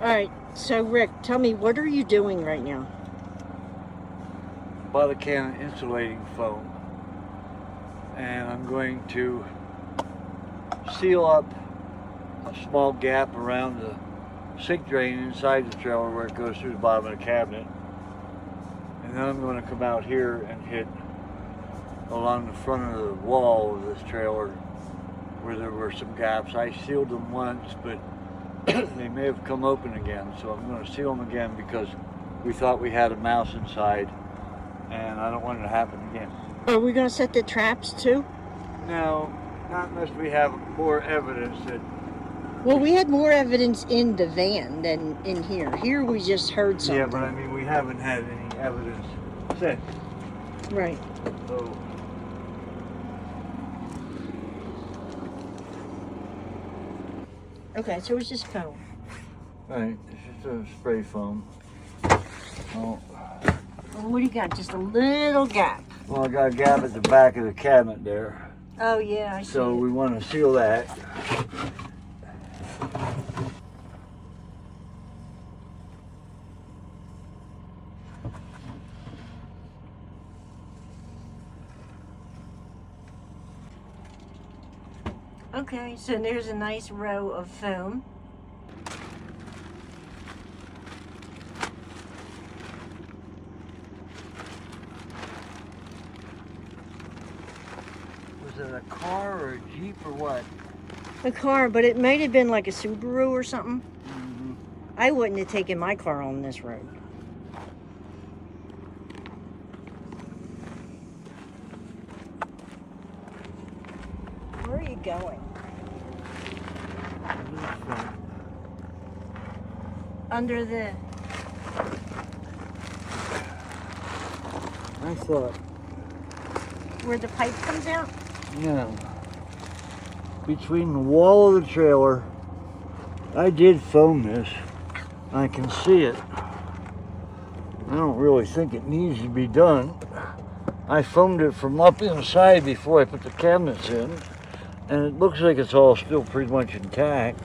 All right, so Rick, tell me, what are you doing right now? Bought a can of insulating foam, and I'm going to seal up a small gap around the sink drain inside the trailer where it goes through the bottom of the cabinet. And then I'm going to come out here and hit along the front of the wall of this trailer where there were some gaps. I sealed them once, but they may have come open again, so I'm going to seal them again because we thought we had a mouse inside, and I don't want it to happen again. Are we going to set the traps too? No, not unless we have more evidence that... Well, we had more evidence in the van than in here. Here we just heard something. Yeah, but I mean, we haven't had any evidence since. Right. So... Okay, so it's just foam. Right, it's just a spray foam. Oh. Well, what do you got? Just a little gap. Well, I got a gap at the back of the cabinet there. Oh, yeah, I see. So we want to seal that. Okay, so there's a nice row of foam. Was it a car or a Jeep or what? A car, but it might have been like a Subaru or something. Mm-hmm. I wouldn't have taken my car on this road. Where are you going? Under the... I thought, where the pipe comes out? no. Between the wall of the trailer, I did foam this. I can see it. I don't really think it needs to be done. I foamed it from up inside before I put the cabinets in, and it looks like it's all still pretty much intact.